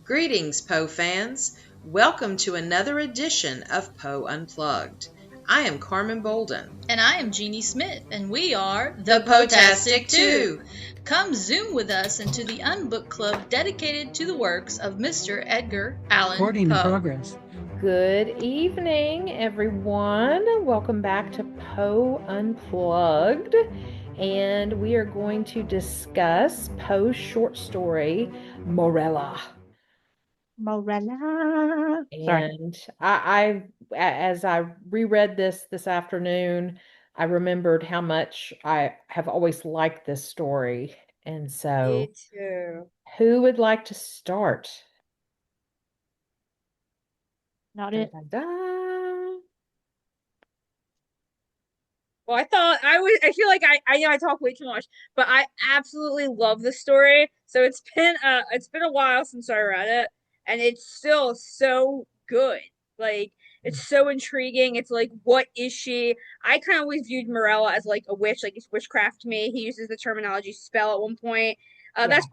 Greetings, Poe fans. Welcome to another edition of Poe Unplugged. I am Carmen Bolden. And I am Jeanie Smith, and we are The Potastic Two. Come zoom with us into the Unbook Club dedicated to the works of Mr. Edgar Allan Recording Poe. in progress. Good evening, everyone. Welcome back to Poe Unplugged. And we are going to discuss Poe's short story, Morella. Morella. And as I reread this afternoon, I remembered how much I have always liked this story. And so, Me too. who would like to start? Not it. Da-da-da. Well, I feel like I know I talk way too much, but I absolutely love the story. So it's been a while since I read it, and it's still so good. Like it's so intriguing. It's like, what is she? I kind of always viewed Morella as like a witch, like it's witchcraft to me. He uses the terminology spell at one point. That's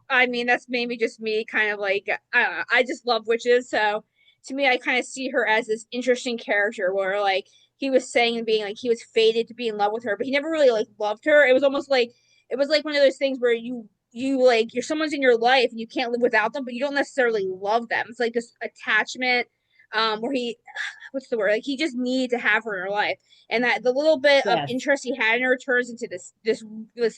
maybe just me kind of like, I don't know, I just love witches. So to me, I kind of see her as this interesting character where like he was saying and being like he was fated to be in love with her, but he never really like loved her. It was like one of those things where you like you're someone's in your life and you can't live without them, but you don't necessarily love them. It's like this attachment, where he what's the word? Like he just needed to have her in her life. And that the little bit of Yes. interest he had in her turns into this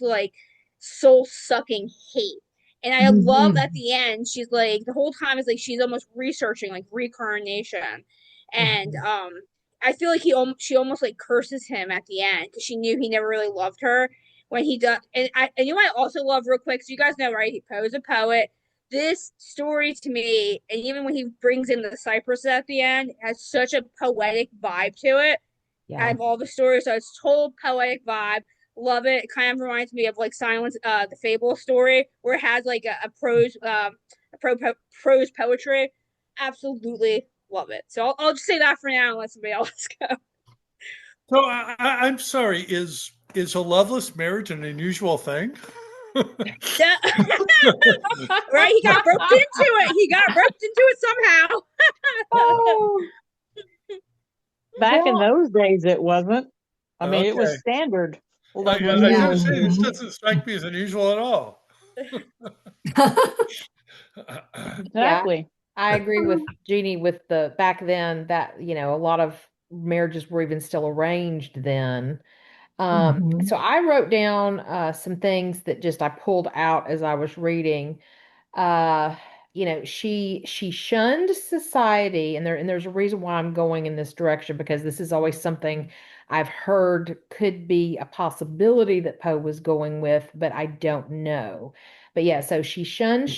like soul sucking hate. And I love at the end, she's like the whole time is like she's almost researching like reincarnation. And I feel like she almost like curses him at the end because she knew he never really loved her when he does. And you might also love real quick, so you guys know, right? He Poe's a poet. This story to me, and even when he brings in the cypress at the end, has such a poetic vibe to it. Yeah. Out of all the stories, so it's total poetic vibe. Love it. It kind of reminds me of like Silence, the Fable story, where it has like a prose poetry. Absolutely love it. So I'll just say that for now and let somebody else go. So I'm sorry. Is a loveless marriage an unusual thing? Yeah. Right? He got roped into it. He got roped into it somehow. Oh, Back in well, those days, it wasn't. I mean, it was Okay. standard. I was Loveless going to marriage. say this doesn't strike me as unusual at all. yeah, Exactly. I agree with Jeannie with the back then that, a lot of marriages were even still arranged then. So I wrote down some things that just I pulled out as I was reading. uh she shunned society, and there's a reason why I'm going in this direction, because this is always something I've heard could be a possibility that Poe was going with, but I don't know. But yeah, so she shunned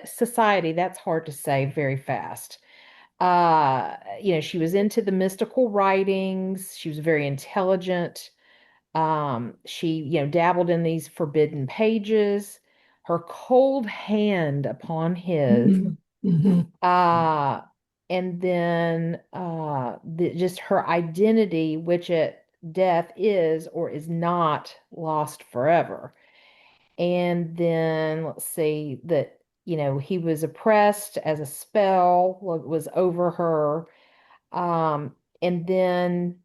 society. That's hard to say very fast. She was into the mystical writings. She was very intelligent. She, dabbled in these forbidden pages. Her cold hand upon his, uh, and then just her identity, which at death is or is not lost forever. And then let's see that, he was oppressed as a spell was over her. And then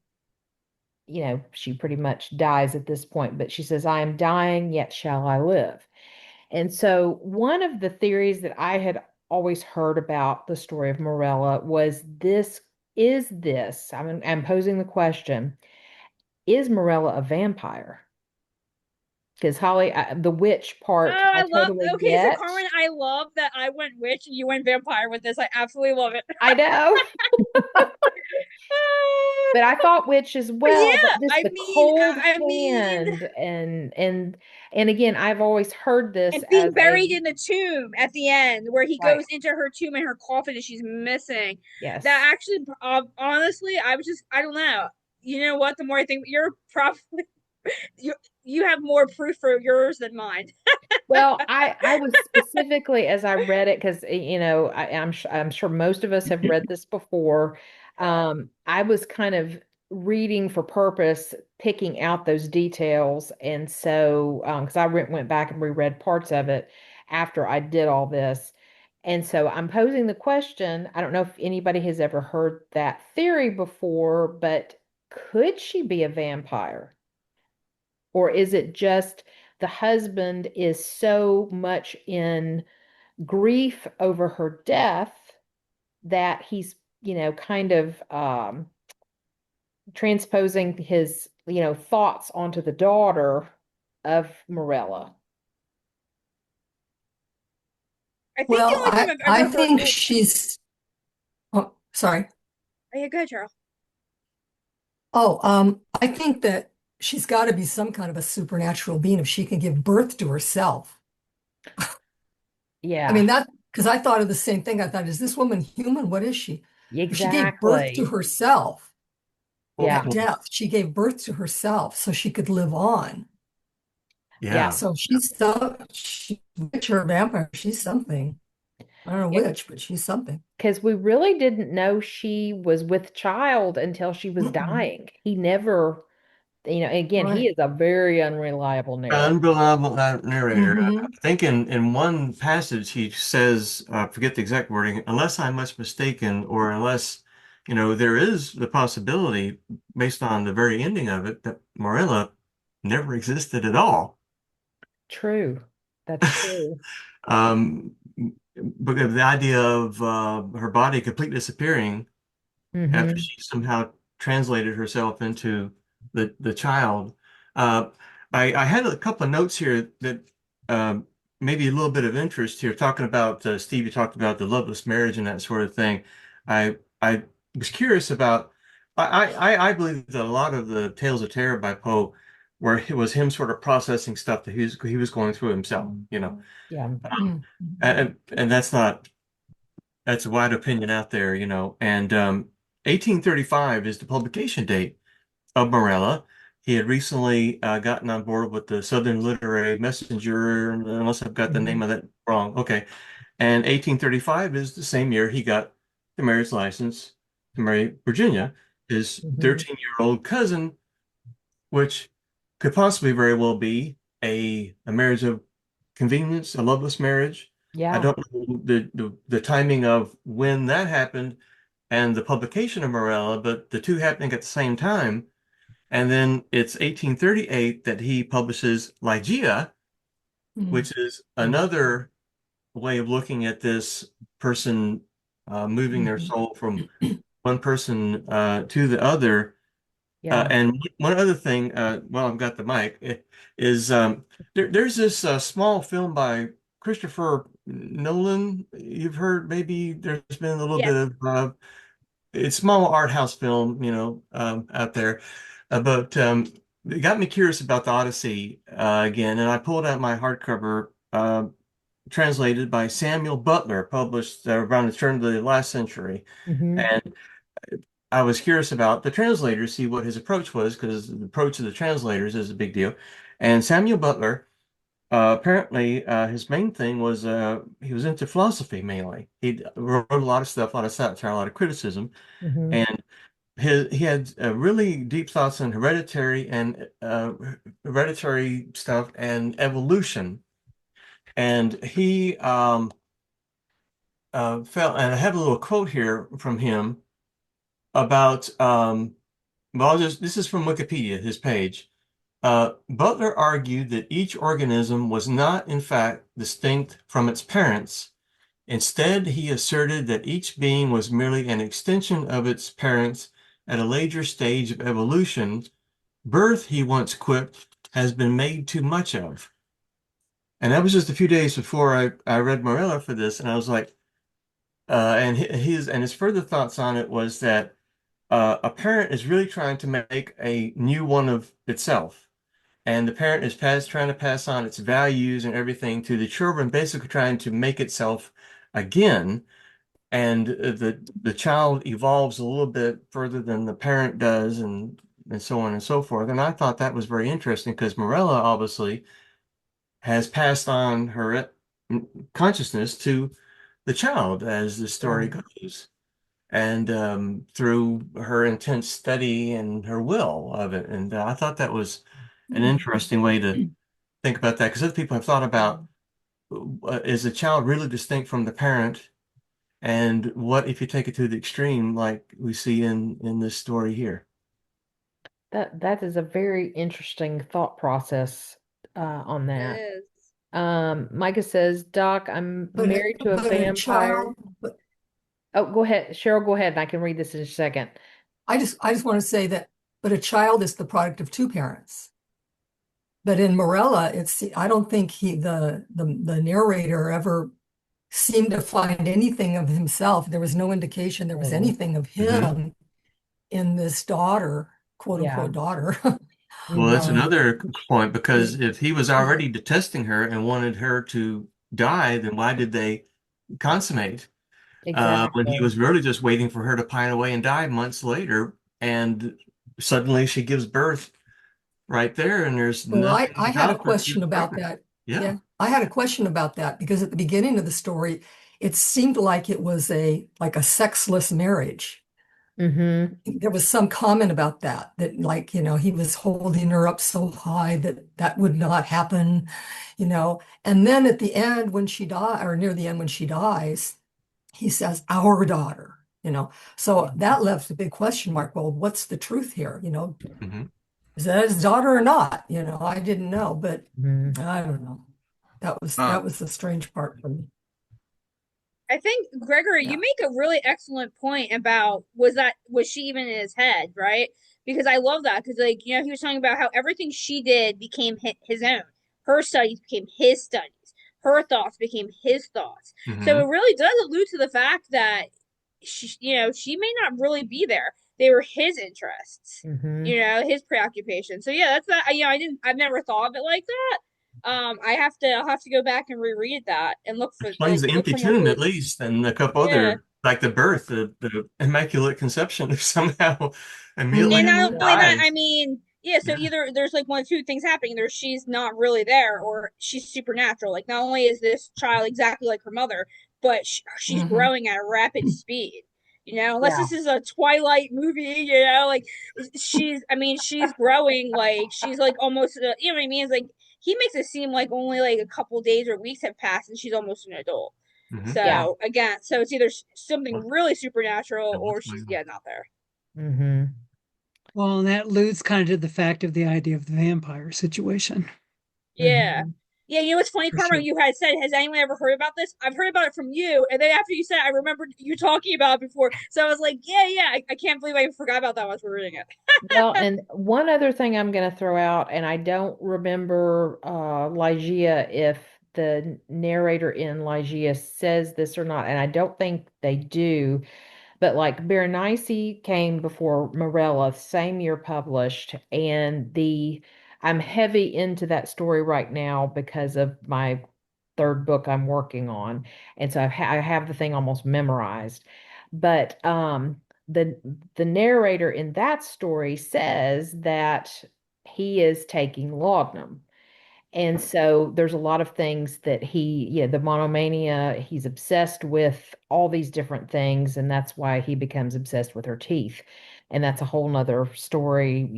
she pretty much dies at this point, but she says, I am dying, yet shall I live. And so, one of the theories that I had always heard about the story of Morella was I'm posing the question, is Morella a vampire? Because Holly, the witch Oh, part, I I love. totally Okay, so get. Carmen, I love that I went witch and you went vampire with this. I absolutely love it. I know. But I thought witch as well, but Yeah, just I the mean, cold I mean, hand and again, I've always heard this and being as a buried in the tomb at the end, where he right. goes into her tomb and her coffin and she's missing. Yes. That actually, honestly, I don't know. You know what? The more I think, you're probably you you have more proof for yours than mine. Well, I was specifically as I read it because I'm sure most of us have read this before. I was kind of reading for purpose, picking out those details, and so because I went back and reread parts of it after I did all this, And so I'm posing the question, I don't know if anybody has ever heard that theory before, but could she be a vampire? Or is it just the husband is so much in grief over her death that he's, kind of transposing his, thoughts onto the daughter of Morella? I think the Well, only time I I've I ever heard. think Oh, she's. Oh, sorry. yeah, go ahead, Cheryl. Oh, I think that she's got to be some kind of a supernatural being if she can give birth to herself. I Yeah, mean, that because I thought of the same thing. I thought, is this woman human? What is she? But she gave birth to exactly. herself Yeah, at Well, death. She gave birth to herself so she could live on. yeah. yeah. So she's so she witch or vampire. She's something. I don't know which, but she's something. Because we really didn't know she was with child until she was Mm-mm. dying. He never, again, he Right. is a very unreliable narrator. Unreliable narrator. I Hmm. think in one passage he says, forget the exact wording, unless I'm much mistaken, or unless, there is the possibility, based on the very ending of it, that Morella never existed at all. True. That's true. Um, because the idea of her body completely disappearing after Mm-hmm. she somehow translated herself into the child. Uh, I had a couple of notes here that um, maybe a little bit of interest here, talking about Steve, you talked about the loveless marriage and that sort of thing. I was curious about. I believe that a lot of the tales of terror by Poe, where it was him sort of processing stuff that he was going through himself, Yeah. and that's a wide opinion out there, And 1835 is the publication date of Morella. He had recently gotten on board with the Southern Literary Messenger, unless I've got the name Hmm. of that wrong. Okay. And 1835 is the same year he got the marriage license to marry Virginia, his Mm-hmm. 13-year-old cousin, which could possibly very well be a marriage of convenience, a loveless marriage. I Yeah. don't know the timing of when that happened and the publication of Morella, but the two happening at the same time. And then it's 1838 that he publishes Ligeia, Hmm. which is another way of looking at this person moving their Hmm. soul from one person to the other. Yeah. And one other thing, while I've got the mic, is there's this small film by Christopher Nolan. You've heard maybe there's been a little bit Yes. of it's small art house film, out there. But it got me curious about the Odyssey again, and I pulled out my hardcover, translated by Samuel Butler, published around the turn of the last century. Mm-hmm. And I was curious about the translators, see what his approach was, because the approach of the translators is a big deal. And Samuel Butler, apparently, his main thing was he was into philosophy mainly. He wrote a lot of stuff, a lot of satire, a lot of criticism, Mm-hmm. and he had really deep thoughts on hereditary stuff and evolution. And he felt, and I have a little quote here from him about well, this is from Wikipedia, his page. Butler argued that each organism was not, in fact, distinct from its parents. Instead, he asserted that each being was merely an extension of its parents at a later stage of evolution. Birth, he once quipped, has been made too much of. And that was just a few days before I read Morella for this, and I was like, and his further thoughts on it was that a parent is really trying to make a new one of itself. And the parent is trying to pass on its values and everything to the children, basically trying to make itself again. And the child evolves a little bit further than the parent does, and so on and so forth. And I thought that was very interesting because Morella obviously has passed on her consciousness to the child as the Yeah. story goes and through her intense study and her will of it. And I thought that was an interesting way to think about that because other people have thought about is a child really distinct from the parent? And what if you take it to the extreme, like we see in this story here? That is a very interesting thought process on It that. is. Micah says, Doc, I'm married to a but a vampire. child, but Oh, go ahead. Cheryl, go ahead. And I can read this in a second. I just want to say that, but a child is the product of two parents. But in Morella, I don't think the narrator ever seemed to find anything of himself. There was no indication there was anything of him in this daughter, quote Yeah. unquote daughter. Well, that's Mhm. another point, because if he was already detesting her and wanted her to die, then why did they consummate? When he Exactly. was really just waiting for her to pine away and die months later, and suddenly she gives birth right there, and there's Well, nothing I had a about that she's question about pregnant. that. Yeah. Yeah, I had a question about that because at the beginning of the story, it seemed like it was like a sexless marriage. Mm-hmm. There was some comment about that like, he was holding her up so high that that would not happen. And then at the end when she died, or near the end when she dies, he says, our daughter. So that left a big question mark. Well, what's the truth here? Hmm. Is that his daughter or not? I didn't know, but Mm-hmm. I don't know. Uh, That was the strange part for me. I think Gregory, you Yeah. make a really excellent point about was she even in his head, right? Because I love that because he was talking about how everything she did became his own. Her studies became his studies. Her thoughts became his thoughts. So hmm it really does allude to the fact that she may not really be there. They were his interests, Mm-hmm. his preoccupation. So yeah, that's that. I've never thought of it like that. I'll have to go back and reread that and Explains the look empty for more tomb at clues. least, and a couple Yeah. other, like the birth, the Immaculate Conception somehow immediately And Mhm. not after only that, I dies. mean, yeah, so Yeah. either there's like one of two things happening. Either she's not really there or she's supernatural. Like, not only is this child exactly like her mother, but she's Mhm. growing at a rapid speed. Unless Yeah. this is a Twilight movie, like I mean, she's growing like she's like almost, you know what I mean? It's like he makes it seem like only like a couple days or weeks have passed and she's almost an adult. Hmm. Yeah. So again, so it's either something really supernatural And or what's she's going on? not there. Mm-hmm. Well, and that alludes kind of to the fact of the idea of the vampire situation, Yeah. Mm-hmm. Yeah, what's funny, for Carmen, sure. you had said, has anyone ever heard about this? I've heard about it from you. And then after you said it, I remembered you talking about it before. So I was like, yeah. I can't believe I forgot about that once we were reading it. Well, and one other thing I'm going to throw out, and I don't remember Ligeia if the narrator in Ligeia says this or not, and I don't think they do. But like Berenice came before Morella, same year published, and I'm heavy into that story right now because of my third book I'm working on, and so I have the thing almost memorized. But the the narrator in that story says that he is taking laudanum. And so there's a lot of things that the monomania, he's obsessed with all these different things, and that's why he becomes obsessed with her teeth. And that's a whole nother story,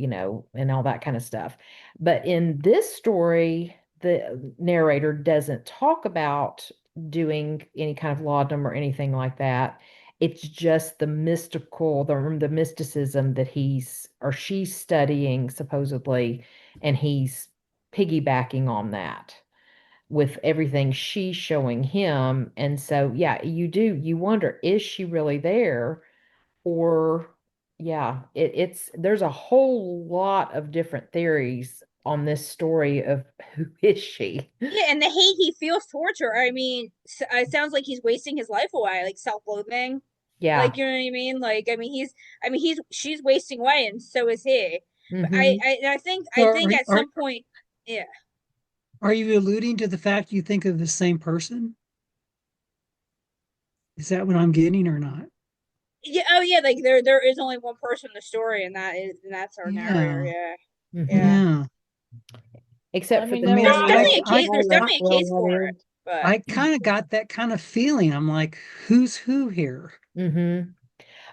and all that kind of stuff. But in this story, the narrator doesn't talk about doing any kind of laudanum or anything like that. It's just the the mysticism that he's or she's studying supposedly, and he's piggybacking on that with everything she's showing him. And so, yeah, you wonder, is she really there? Or, yeah, there's a whole lot of different theories on this story of who is she? Yeah, and the hate he feels towards her. I mean, it sounds like he's wasting his life away, like self-loathing. Yeah. Like, you know what I mean? Like, she's wasting away, and so is he. But Mm-hmm. So I think at some point, yeah, are you alluding to the fact you think of the same person? Is that what I'm getting or not? yeah, oh yeah, like there is only one person in the story, and that's our narrator. Yeah, Yeah, yeah. Mm-hmm. yeah. Except Let for me the know There's when I, definitely narrator. a I, case. There's know definitely a well case what for is. it, but I kind of got that kind of feeling. I'm like, who's who here? Mm-hmm.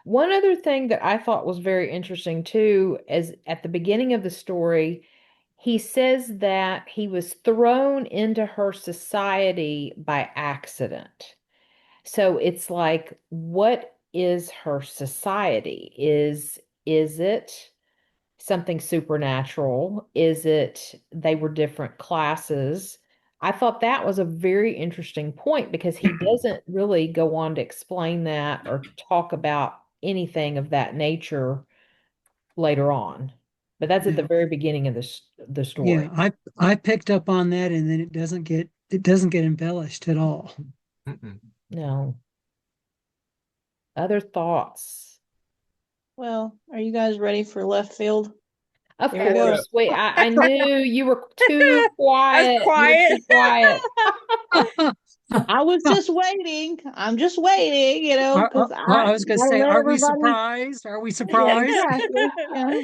One other thing that I thought was very interesting too is at the beginning of the story, he says that he was thrown into her society by accident. So it's like, what is her society? Is it something supernatural? Is it they were different classes? I thought that was a very interesting point because he doesn't really go on to explain that or talk about anything of that nature later on. But that's at the Yeah. very beginning of the Yeah, story. I picked up on that, and then it doesn't get embellished at all. Mm-mm. No. Other thoughts? Well, are you guys ready for left field? Of Here we go. course. Wait, I knew you were too I was quiet. You were quiet. too quiet. I was just waiting. I'm just waiting, because I was going to gotta say, let are we everybody. surprised? Are we Yeah, surprised? exactly. Yeah.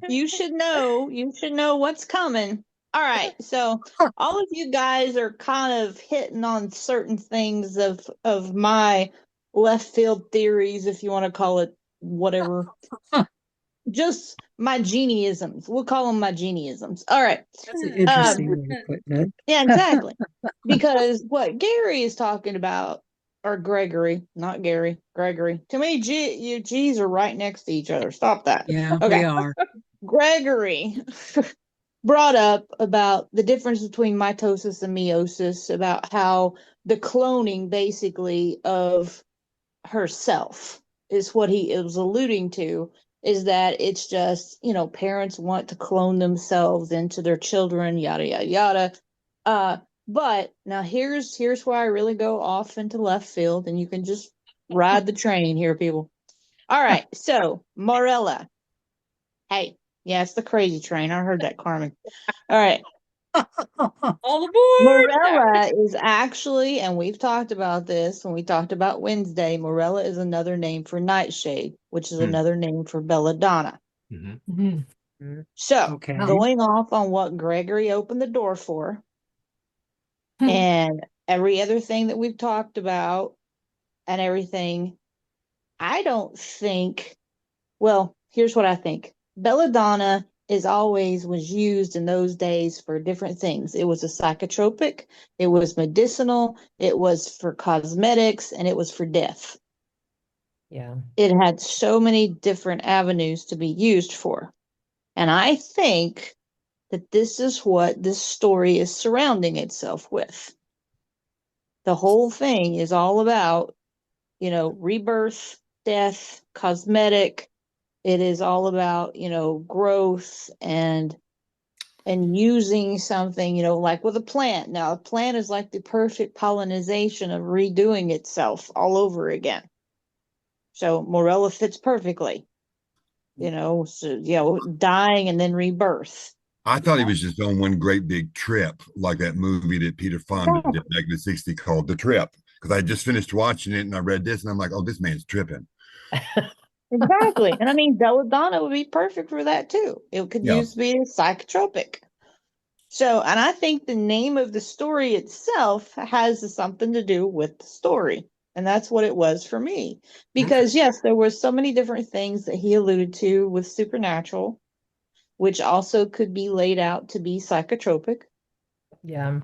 You should know. You should know what's coming. All right. So all of you guys are kind of hitting on certain things of my left field theories, if you want to call it whatever. Just my genieisms. We'll call them my genieisms. All right. That's an interesting way of putting it. Yeah, exactly. Because what Gary is talking about, or Gregory, not Gary, Gregory. To me, you G's are right next to each other. Stop that. Yeah, Okay. we are. Gregory brought up about the difference between mitosis and meiosis, about how the cloning basically of herself is what he was alluding to, is that it's just, parents want to clone themselves into their children, yada yada yada. But now here's where I really go off into left field, and you can just ride the train here, people. All right, so Morella. Hey, yeah, it's the crazy train. I heard that, Carmen. All right. All aboard! Morella is actually, and we've talked about this when we talked about Wednesday, Morella is another name for Nightshade, which is another name for Belladonna. Mm-hmm. So, Okay. going off on what Gregory opened the door for, and every other thing that we've talked about and everything, I don't think, well, here's what I think. Belladonna was used in those days for different things. It was a psychotropic, it was medicinal, it was for cosmetics, and it was for death. Yeah. It had so many different avenues to be used for. And I think that this is what this story is surrounding itself with. The whole thing is all about, rebirth, death, cosmetic. It is all about, growth and using something, like with a plant. Now, a plant is like the perfect pollination of redoing itself all over again. So Morella fits perfectly, dying and then rebirth. I thought he was just on one great big trip, like that movie that Peter Fonda did back in the '60s called The Trip. Because I just finished watching it and I read this and I'm like, oh, this man's tripping. Exactly. And I mean, belladonna would be perfect for that too. It could use to be a psychotropic. So, and I think the name of the story itself has something to do with the story. And that's what it was for me. Because yes, there were so many different things that he alluded to with supernatural, which also could be laid out to be psychotropic. Yeah.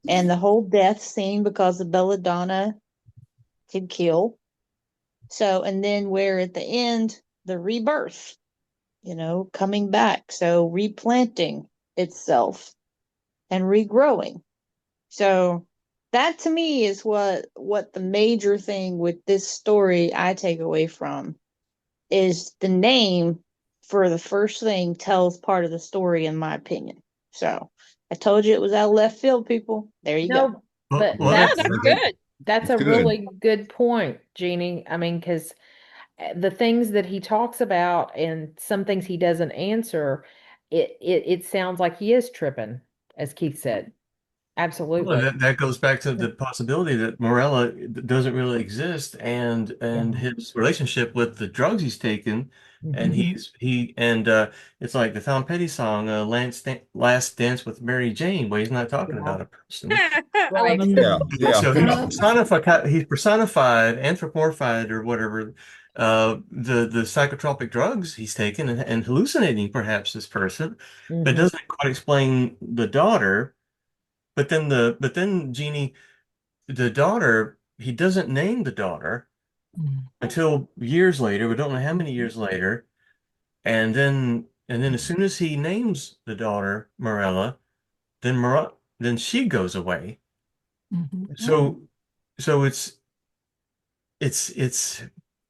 And the whole death scene because the belladonna could kill. So, and then where at the end, the rebirth, coming back. So replanting itself and regrowing. So that to me is what the major thing with this story I take away from is the name for the first thing tells part of the story, in my opinion. So I told you it was out of left field, people. There you go. But Well, Yeah, that's that's good. that's a really good point, Jeannie. I mean, because the things that he talks about and some things he doesn't answer, it sounds like he is tripping, as Keith said. well, Absolutely. that goes back to the possibility that Morella doesn't really exist, and his relationship with the drugs he's taken, and it's like the Tom Petty song, "Last Dance with Mary Jane," where he's not talking about a person. I love it. Yeah. So he's personified, anthropomorphied, or whatever, the psychotropic drugs he's taken and hallucinating perhaps this person, but Mhm. doesn't quite explain the daughter. But then Jeanie, the daughter, he doesn't name the daughter until years later. We don't know how many years later. And then as soon as he names the daughter Morella, then she goes away. So so it's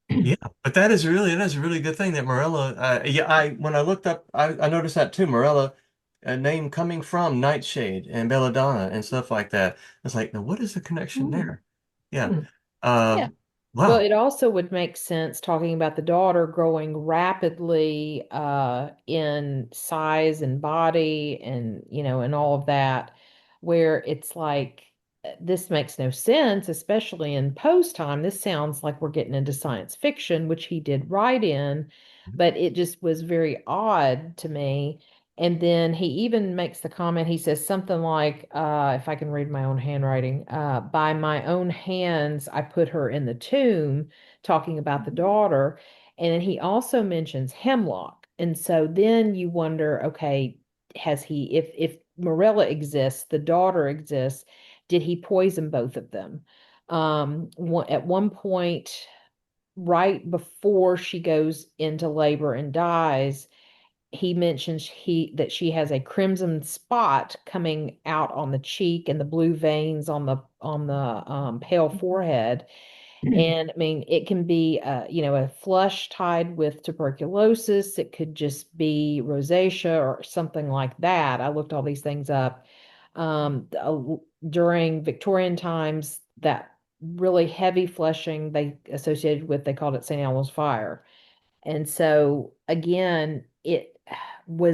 yeah, but that is a really good thing that Morella. Yeah, I when I looked up, I noticed that too. Morella, a name coming from Nightshade and Belladonna and stuff like that. It's like, now what is the connection there? Yeah. Yeah. Uh, Well, wow. it also would make sense talking about the daughter growing rapidly in size and body and, and all of that, where it's like this makes no sense, especially in post time. This sounds like we're getting into science fiction, which he did write in, but it just was very odd to me. And then he even makes the comment, he says something like, if I can read my own handwriting, by my own hands, I put her in the tomb, talking about the daughter. And then he also mentions hemlock. And so then you wonder, okay, has he, if Morella exists, the daughter exists, did he poison both of them? At one point, right before she goes into labor and dies, he mentions that she has a crimson spot coming out on the cheek and the blue veins on the pale forehead. And I mean, it can be a flush tied with tuberculosis. It could just be rosacea or something like that. I looked all these things up. During Victorian times, that really heavy flushing they associated with, they called it St. Elmo's fire. And so again, it were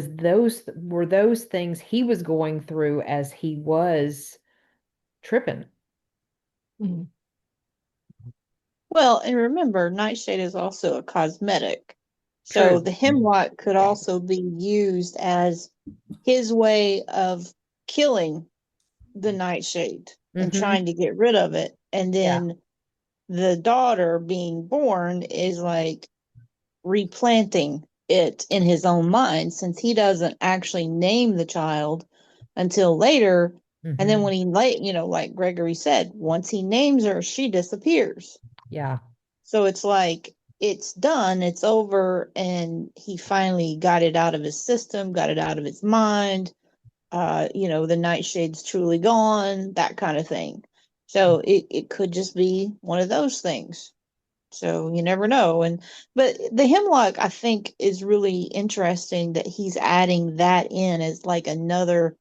those things he was going through as he was tripping. Well, and remember, nightshade is also a cosmetic. So True. the hemlock could also be used as his way of killing the nightshade and Mm-hmm. trying to get rid of it. And Yeah. then the daughter being born is like replanting it in his own mind since he doesn't actually name the child until later. And then Mm-hmm. when he like Gregory said, once he names her, she disappears. Yeah. So it's like it's done, it's over, and he finally got it out of his system, got it out of his mind. The nightshade's truly gone, that kind of thing. So it could just be one of those things. So you never know. But the hemlock, I think, is really interesting that he's adding that in as like another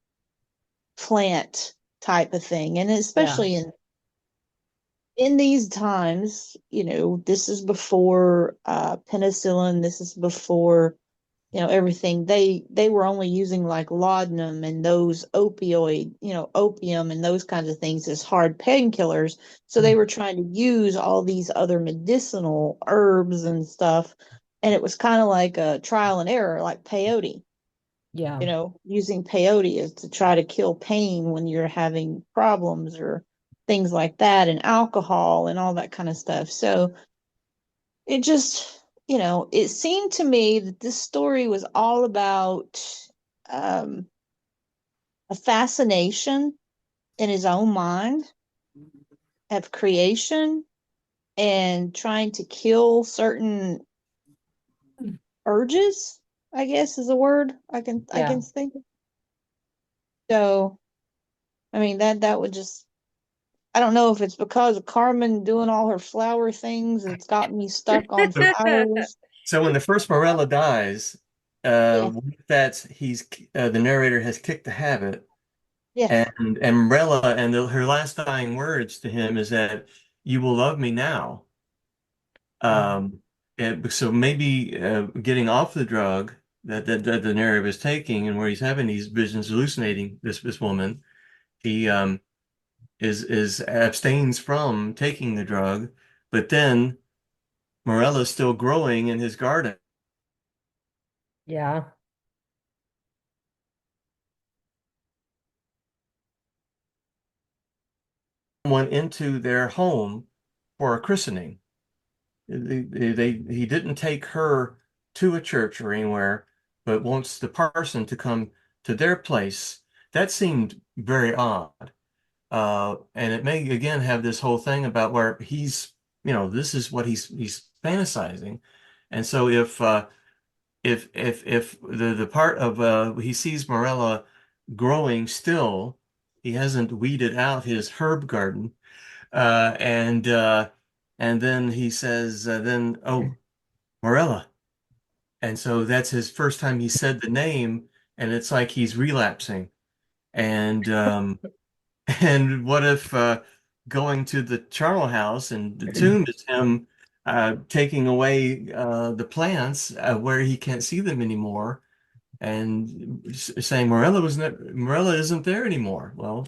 plant type of thing. And Yeah. especially in these times, this is before penicillin, this is before everything. They were only using like laudanum and those opioid, opium and those kinds of things as hard painkillers. So they were trying to use all these other medicinal herbs and stuff, and it was kind of like a trial and error, like peyote. Yeah. Using peyote is to try to kill pain when you're having problems or things like that, and alcohol and all that kind of stuff. So it just, it seemed to me that this story was all about um, a fascination in his own mind of creation and trying to kill certain urges, I guess is a word I can Yeah. think of. So, I mean, that would just, I don't know if it's because of Carmen doing all her flower things that's got me stuck on So, flowers. so when the first Morella dies, Yeah. with that the narrator has kicked the habit, Yes. and Morella and her last dying words to him is that you will love me now. Um, and so maybe getting off the drug that the narrator is taking, and where he's having these visions, hallucinating this woman, he is abstains from taking the drug, but then Morella's still growing in his garden. Yeah. Went into their home for a christening. he didn't take her to a church or anywhere, but wants the parson to come to their place. That seemed very odd. And it may again have this whole thing about where he's, this is what he's fantasizing. And so if the part of he sees Morella growing still, he hasn't weeded out his herb garden, uh, and uh, and then he says, then oh, Morella, and so that's his first time he said the name, and it's like he's relapsing, and and what if going to the charnel house and the tomb is him taking away the plants where he can't see them anymore, and saying Morella isn't there anymore. Well,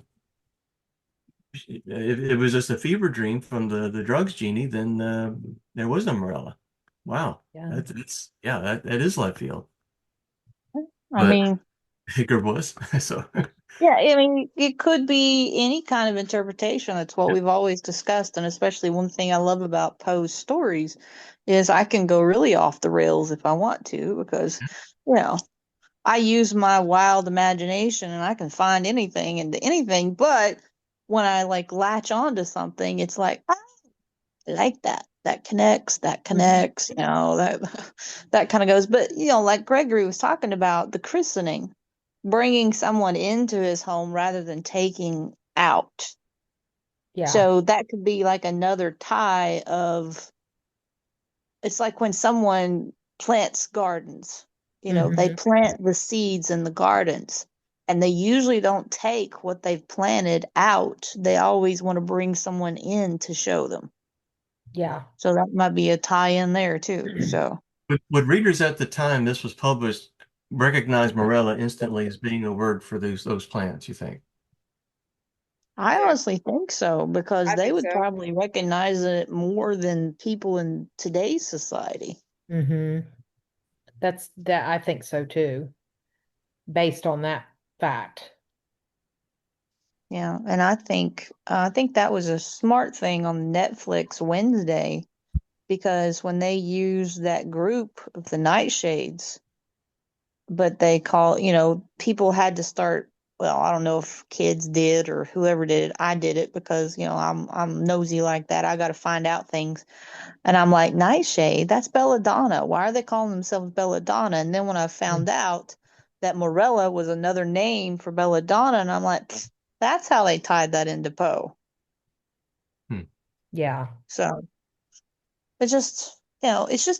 if it was just a fever dream from the drugs genie, then there was no Morella. Wow, Yeah. that is left field, I but mean, Hiccup was so. yeah, I mean, it could be any kind of interpretation. That's what we've always discussed. And especially one thing I love about Poe's stories is I can go really off the rails if I want to, because, you know, I use my wild imagination and I can find anything into anything. But when I like latch onto something, it's like, I like that. That connects, that that kind of goes. But, like Gregory was talking about the christening, bringing someone into his home rather than taking out. Yeah. So that could be like another tie of, it's like when someone plants gardens, they plant the seeds in the gardens and they usually don't take what they've planted out. They always want to bring someone in to show them. Yeah. So that might be a tie in there too. So Would readers at the time this was published recognize Morella instantly as being a word for those plants, you think? I honestly think so, because I they think would so. probably recognize it more than people in today's society. Mm-hmm. That I think so too, based on that fact. Yeah, and I think that was a smart thing on Netflix Wednesday, because when they used that group of the Nightshades, but they call, people had to start, well, I don't know if kids did or whoever did it. I did it because, I'm nosy like that. I got to find out things. And I'm like, Nightshade, that's Belladonna. Why are they calling themselves Belladonna? And then when I found out that Morella was another name for Belladonna, and I'm like, that's how they tied that into Poe. Yeah. So it's just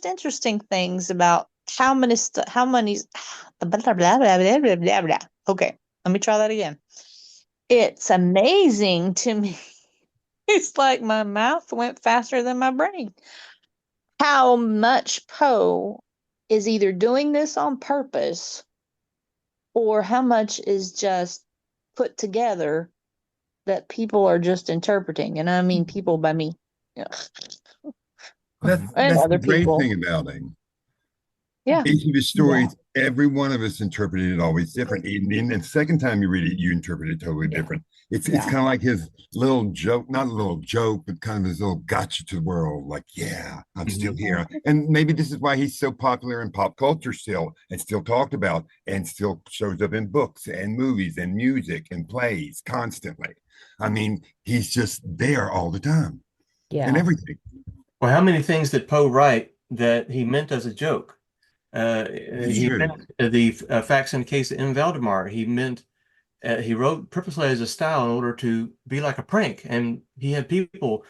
interesting things about how many, blah, blah, blah, blah, blah, blah, blah. Okay, let me try that again. It's amazing to me. It's like my mouth went faster than my brain. How much Poe is either doing this on purpose or how much is just put together that people are just interpreting. And I mean people by me. That's And the other great people. thing about him. Yeah. Each of his stories, every one of us interpreted it always different. And the second time you read it, you interpret it totally different. It's kind of like his little joke, not a little joke, but kind of his little gotcha to the world. Like, yeah, I'm still here. And maybe this is why he's so popular in pop culture still, and still talked about, and still shows up in books and movies and music and plays constantly. I mean, he's just there all the time. Yeah. And everything. Well, how many things did Poe write that he meant as a joke? He meant the facts in the case of M. Valdemar. He wrote purposely as a style in order to be like a prank, and he had people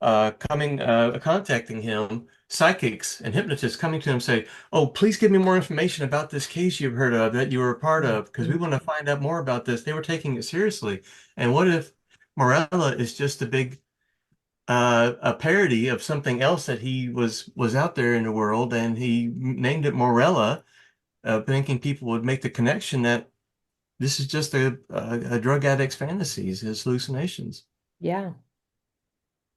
contacting him, psychics and hypnotists coming to him say, "Oh, please give me more information about this case you've heard of that you were a part of, because we want to find out more about this." They were taking it seriously. And what if Morella is just a parody of something else that he was out there in the world, and he named it Morella, thinking people would make the connection that this is just a drug addict's fantasies, his hallucinations. Yeah.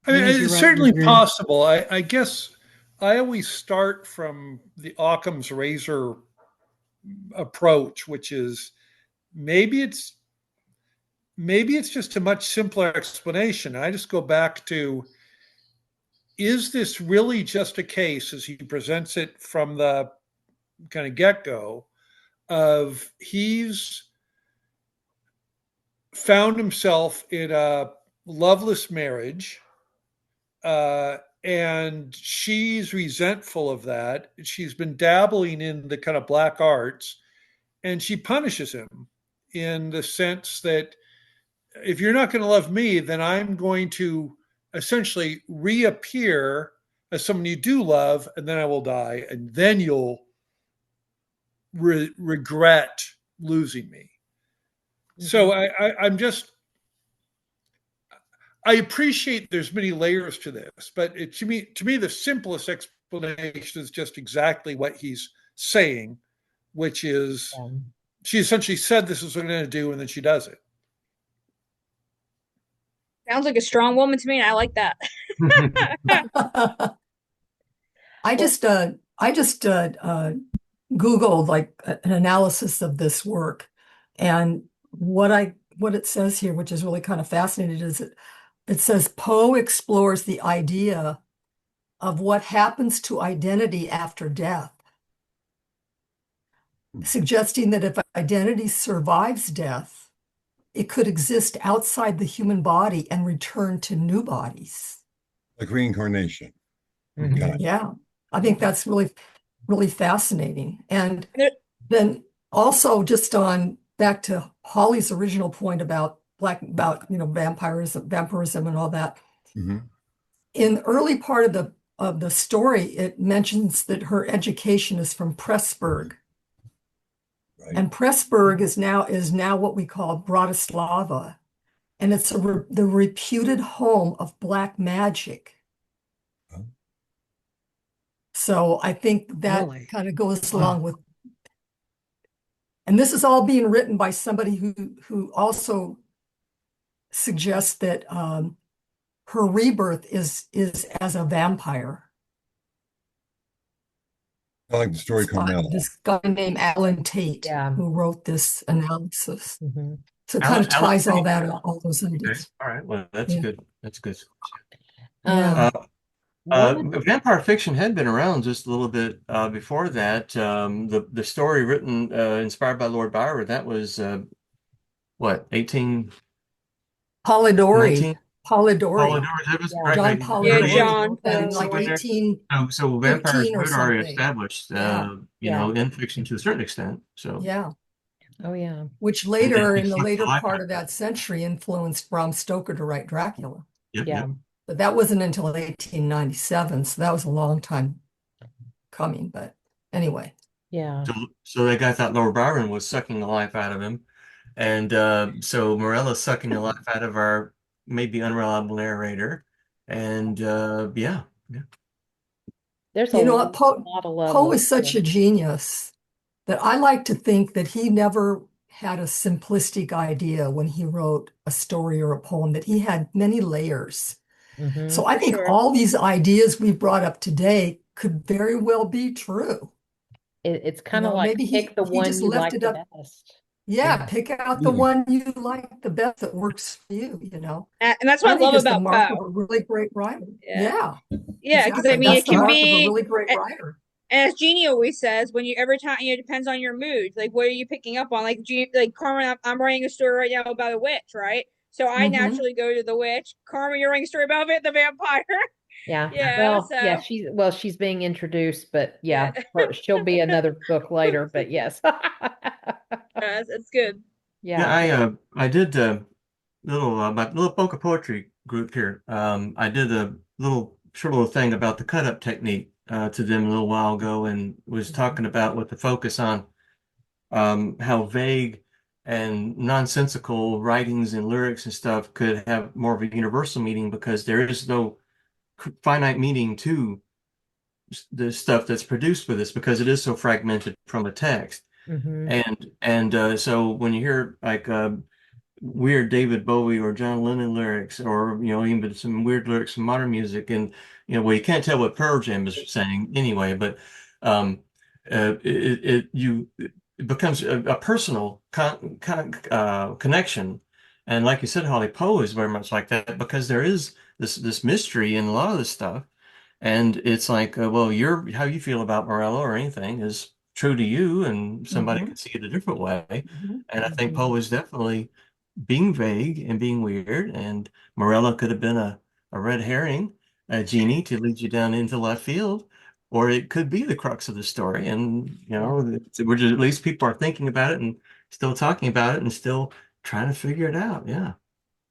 I mean, Yes, you're it's right, certainly Gregory. possible. I guess I always start from the Occam's razor approach, which is maybe it's just a much simpler explanation. I just go back to is this really just a case, as he presents it from the kind of get-go, of he's found himself in a loveless marriage, and she's resentful of that. She's been dabbling in the kind of black arts, and she punishes him in the sense that if you're not going to love me, then I'm going to essentially reappear as someone you do love, and then I will die, and then you'll regret losing me. So I'm just, I appreciate there's many layers to this, but to me, the simplest explanation is just exactly what he's saying, which is she essentially said this is what I'm going to do, and then she does it. Sounds like a strong woman to me, and I like that. I just Googled like an analysis of this work, and what it says here, which is really kind of fascinating, is it says Poe explores the idea of what happens to identity after death, suggesting that if identity survives death, it could exist outside the human body and return to new bodies. Like reincarnation. Yeah, I think that's really, really fascinating. And then also just on back to Holly's original point about vampirism and all that. Mm-hmm. In the early part of the story, it mentions that her education is from Pressburg. Right. And Pressburg is now what we call Bratislava, and it's the reputed home of black magic. Oh. So I think that kind of goes along with, and this is all being written by somebody who also suggests that her rebirth is as a vampire. I like the story Carmel. This guy named Alan Tate, who wrote this analysis. So it kind of ties all those ideas. Okay. All right. Well, that's good. That's good. Vampire fiction had been around just a little bit before that. The story written inspired by Lord Byron, that was what, 18 Polidori. Polidori. That was right. John Polidori. Yeah, John. Like 18. So vampires were already established, in fiction to a certain extent. So yeah. Oh yeah. Which later, in the later part of that century, influenced Bram Stoker to write Dracula. Yep. But that wasn't until 1897, so that was a long time coming. But anyway. Yeah. So that guy thought Lord Byron was sucking the life out of him. And so Morella's sucking the life out of our maybe unreliable narrator. And There's a lot of Poe is such a genius that I like to think that he never had a simplistic idea when he wrote a story or a poem, that he had many layers. So I think all these ideas we brought up today could very well be true. It's kind of like maybe pick the one you like the best. Yeah, pick out the one you like the best that works for you, And that's what I love about Poe. A really great writer. Yeah, because I mean, it can be a really great writer. And as Jeanie always says, every time, it depends on your mood. Like, what are you picking up on? Like Carmen, I'm writing a story right now about a witch, right? So I naturally go to the witch. Carmen, you're writing a story about the vampire. Yeah. She's being introduced, but she'll be another book later. But yes. It's good. Yeah, I did my little book of poetry group here. I did a short little thing about the cut up technique to them a little while ago, and was talking about with the focus on how vague and nonsensical writings and lyrics and stuff could have more of a universal meaning, because there is no finite meaning to the stuff that's produced with this, because it is so fragmented from a text. And so when you hear like weird David Bowie or John Lennon lyrics, or even some weird lyrics from modern music, and you can't tell what Pearl Jam is saying anyway, but it becomes a personal kind of connection. And like you said, Holly, Poe is very much like that, because there is this mystery in a lot of this stuff. And it's like, well, how you feel about Morella or anything is true to you, and somebody Mhm. could see it a different way. Mhm. And I think Mhm. Poe is definitely being vague and being weird, and Morella could have been a red herring, a genie to lead you down into left field, or it could be the crux of the story. And we're just, at least people are thinking about it and still talking about it and still trying to figure it out. Yeah.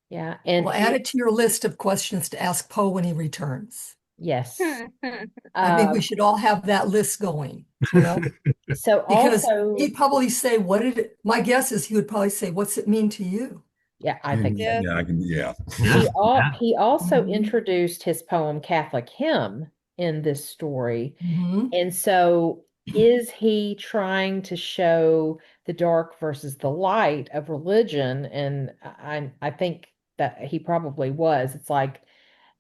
Yeah. And Well, add it to your list of questions to ask Poe when he returns. yes. I think we should all have that list going, So because also, he'd probably say, my guess is he would probably say, what's it mean to you? yeah, I think so. Yeah, I can. Yeah. He also Mhm. introduced his poem Catholic Hymn in this story. Mhm. And so is he trying to show the dark versus the light of religion? And I think that he probably was. It's like,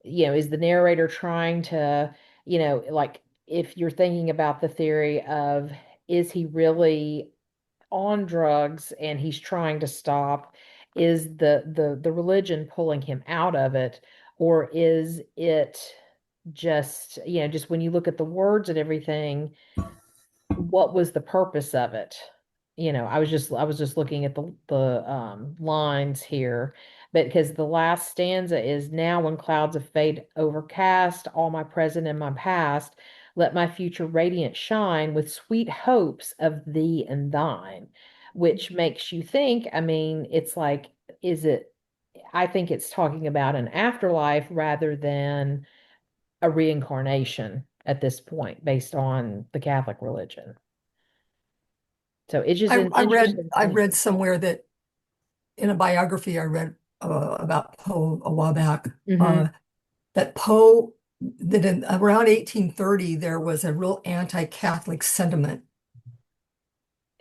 is the narrator trying to, like if you're thinking about the theory of, is he really on drugs and he's trying to stop? Is the religion pulling him out of it? Or is it just when you look at the words and everything, what was the purpose of it? I was just looking at the lines here, but because the last stanza is, now when clouds of fate overcast all my present and my past, let my future radiant shine with sweet hopes of thee and thine, which makes you think, I mean, it's like, is it, I think it's talking about an afterlife rather than a reincarnation at this point based on the Catholic religion. So it's just an interesting I thing. read somewhere that in a biography I read about Poe a while back, Mhm. that Poe, that in around 1830 there was a real anti-Catholic sentiment,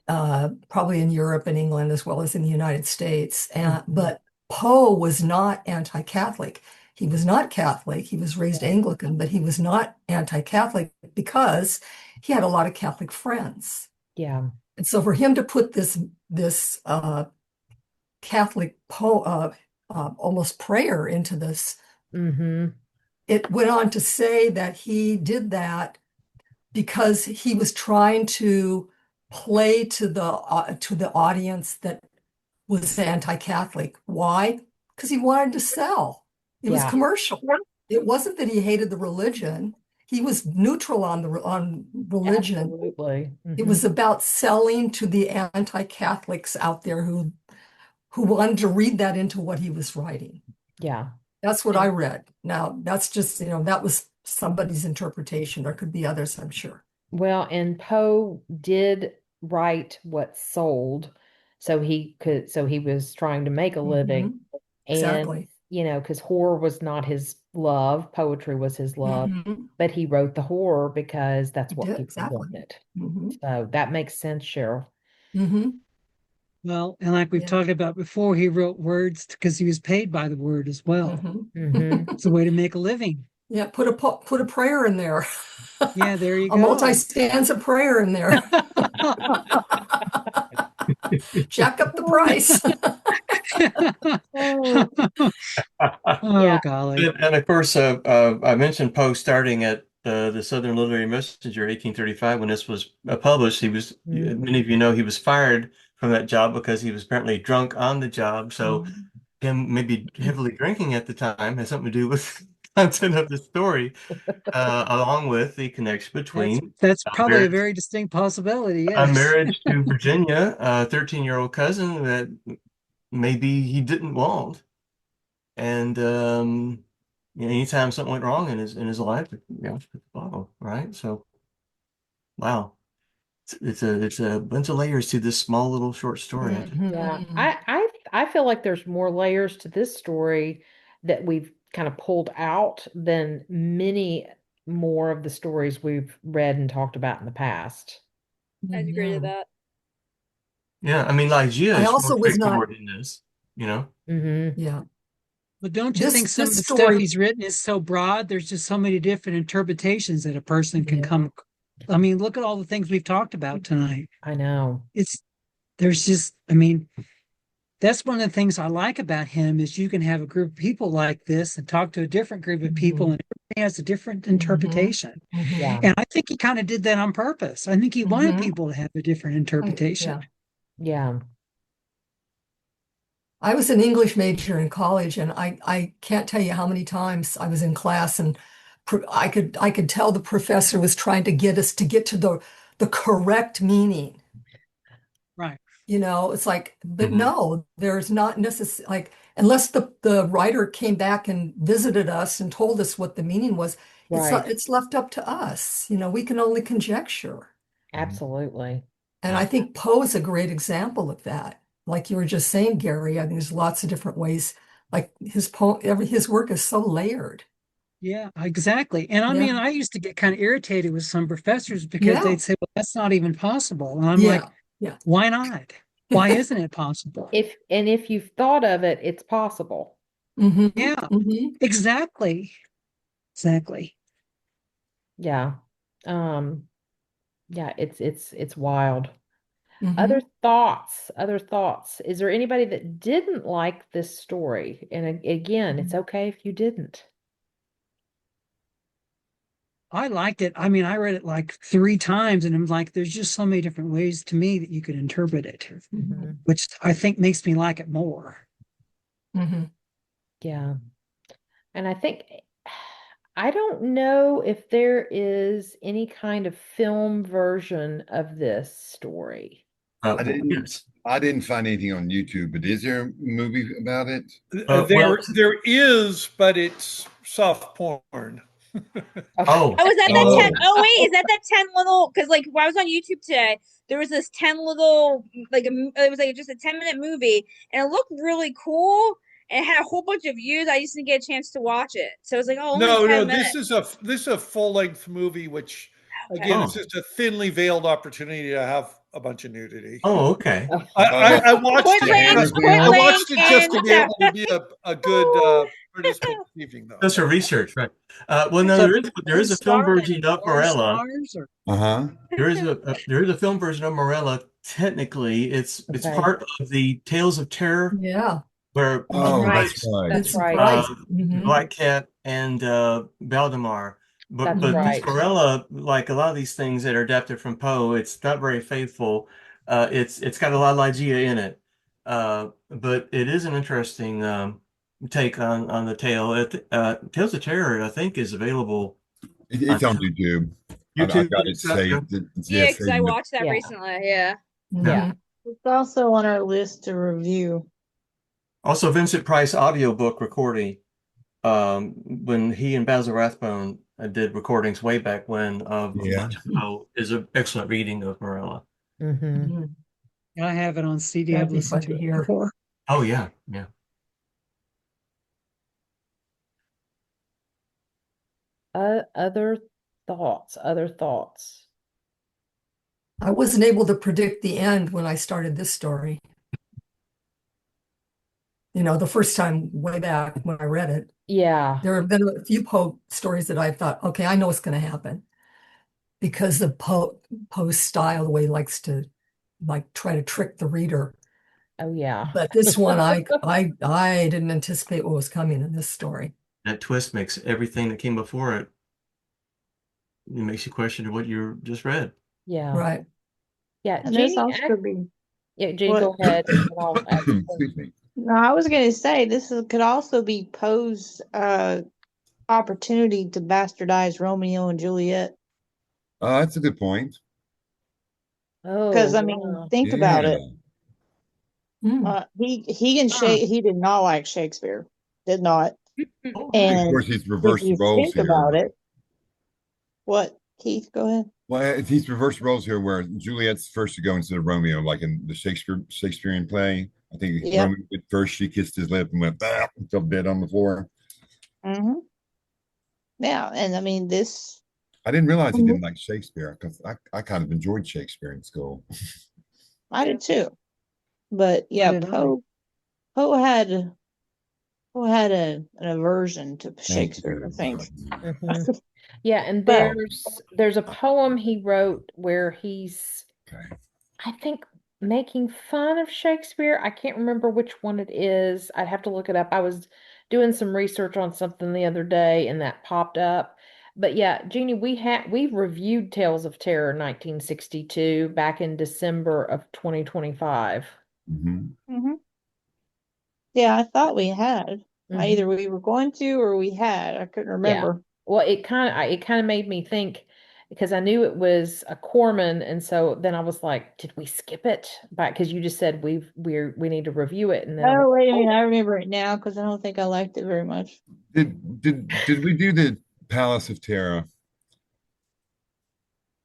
probably in Europe and England as well as in the United States. But Poe was not anti-Catholic. He was not Catholic. He was raised Anglican, but he was not anti-Catholic because he had a lot of Catholic friends. Yeah. And so for him to put this Catholic almost prayer into this, Mm-hmm. it went on to say that he did that because he was trying to play to the audience that was anti-Catholic. Why? Because he wanted to sell. It was Yeah. commercial. It wasn't that he hated the religion. He was neutral on religion. Absolutely. It Mm-hmm. was about selling to the anti-Catholics out there who wanted to read that into what he was writing. Yeah. That's what I read. Now, that's just, that was somebody's interpretation. There could be others, I'm sure. Well, and Poe did write what sold, so he was trying to make a living. Exactly. And, because horror was not his love, poetry was his love, but he wrote the horror because that's what people Exactly. wanted. So that makes sense, Cheryl. Well, and like we've talked about before, he wrote words because he was paid by the word as well. It's a way to make a living. Yeah, put a prayer in there. Yeah, there you a go. multi-stanza prayer in there. Jack up the price. Oh, golly. And of course, I mentioned Poe starting at the Southern Literary Messenger, 1835, when this was published. Many of you know, he was fired from that job because he was apparently drunk on the job. So him maybe heavily drinking at the time has something to do with content of the story, along with the connection between that's probably a very distinct possibility. Yes. A marriage to Virginia, a 13-year-old cousin that maybe he didn't want. And anytime something went wrong in his life, hit the bottle, right? So, wow, it's a bunch of layers to this small little short story. Yeah, I feel like there's more layers to this story that we've kind of pulled out than many more of the stories we've read and talked about in the past. I agree to that. Yeah, I mean, Lygia I is also more was not. straightforward in this, Yeah. But don't you think some of the stuff he's written is so broad? There's just so many different interpretations that a person can come. I mean, look at all the things we've talked about tonight. I know. I mean, that's one of the things I like about him is you can have a group of people like this and talk to a different group of people and has a different interpretation. Yeah. And I think he kind of did that on purpose. I think he wanted people to have a different interpretation. Yeah. I was an English major in college, and I can't tell you how many times I was in class and I could tell the professor was trying to get us to get to the correct meaning. Right. It's like, but no, there's not necessarily, like, unless the writer came back and visited us and told us what the meaning was, it's left up to us. We can only conjecture. Absolutely. And I think Poe is a great example of that. Like you were just saying, Gary, I think there's lots of different ways. Like his work is so layered. Yeah, exactly. And I mean, I used to get kind of irritated with some professors because they'd say, well, that's not even possible. And I'm like, why not? Why isn't it possible? If you've thought of it, it's possible. Yeah, exactly. Exactly. Yeah. Yeah, it's wild. Other thoughts. Is there anybody that didn't like this story? And again, it's okay if you didn't. I liked it. I mean, I read it like 3 times, and I'm like, there's just so many different ways to me that you could interpret it, which I think makes me like it more. Yeah. And I think, I don't know if there is any kind of film version of this story. I didn't find anything on YouTube, but is there a movie about it? There is, but it's soft porn. Oh, is that that 10? Oh, wait, is that 10 little? Because like when I was on YouTube today, there was this 10 little it was like just a 10-minute movie, and it looked really cool. And it had a whole bunch of views. I just didn't get a chance to watch it, so I was like, oh, only 10 minutes. This is a full-length movie, which again, it's just a thinly veiled opportunity to have a bunch of nudity. Oh, okay. I watched it just to be able to be a good participant this evening, though. That's her research, right? Well, no, there is a film version of Morella. There is a film version of Morella. Technically, it's part of the Tales of Terror. Yeah. Where that's right. Black Cat and Valdemar. But this Morella, like a lot of these things that are adapted from Poe, it's not very faithful. It's got a lot of Lygia in it. But it is an interesting take on the tale. Tales of Terror, I think, is available. It's on YouTube. YouTube, I got it saved. Yeah, because I watched that recently. Yeah. It's also on our list to review. Also, Vincent Price audiobook recording. When he and Basil Rathbone did recordings way back when of is an excellent reading of Morella. I have it on CD. I've listened to it before. Oh yeah. Other thoughts. I wasn't able to predict the end when I started this story. The first time way back when I read it. Yeah. There have been a few Poe stories that I thought, okay, I know what's going to happen. Because of Poe's style, the way he likes to try to trick the reader. Oh yeah. But this one, I didn't anticipate what was coming in this story. That twist makes everything that came before it. It makes you question what you just read. Yeah. Right. Yeah. And Jeanie, also be. Yeah, Jeanie, go ahead. Excuse me. No, I was going to say could also be Poe's opportunity to bastardize Romeo and Juliet. That's a good point. Because think about it. He did not like Shakespeare. Did not. And of course, he's reversed roles think here. About it. What, Keith? Go ahead. Well, he's reversed roles here, where Juliet's first to go instead of Romeo, like in the Shakespearean play. I think Romeo at first she kissed his lip and went until dead on the floor. Yeah, and I mean this. I didn't realize he didn't like Shakespeare, because I kind of enjoyed Shakespeare in school. I did too, but yeah, Poe had an aversion to Shakespeare, I think. Yeah, and there's a poem he wrote where he's, I think, making fun of Shakespeare. I can't remember which one it is. I'd have to look it up. I was doing some research on something the other day and that popped up. But yeah, Jeannie, we've reviewed Tales of Terror 1962 back in December of 2025. Yeah, I thought we had. Either Mhm. we were going to or we had. I couldn't Yeah. remember. Well, it kind of made me think because I knew it was a Corman, and so then I was like, did we skip it? Because you just said we need to review it, and then I was Oh, like, wait a oh, minute. I remember it now because I don't think I liked it very much. Did we do the Palace of Terror?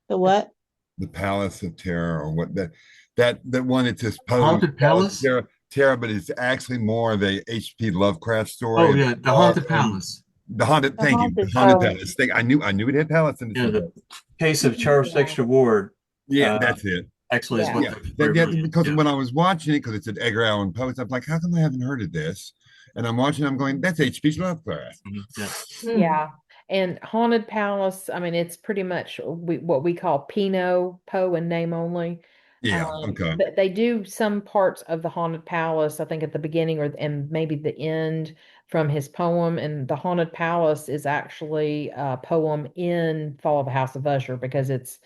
The what? The Palace of Terror, or what that one? It's just Poe Haunted Palace of Palace? Terror, but it's actually more of a H.P. Lovecraft Oh story. yeah, the Haunted Palace. The haunted. The Thank you. The Haunted Haunted Palace. Palace. I knew it had Palace in it. Yeah, So the case of Charles yeah, Dexter Ward. yeah, that's it. Actually, is yeah, what Yeah, the story really is. because Yeah. when I was watching it, because it's an Edgar Allan Poe, I'm like, how come I haven't heard of this? And I'm watching, I'm going, that's H.P. Lovecraft. Yeah. yeah. And Haunted Palace, I mean, it's pretty much what we call Pinot, Poe in name only. Yeah. Okay. But they do some parts of the Haunted Palace, I think at the beginning and maybe the end from his poem. And the Haunted Palace is actually a poem in Fall of the House of Usher because it's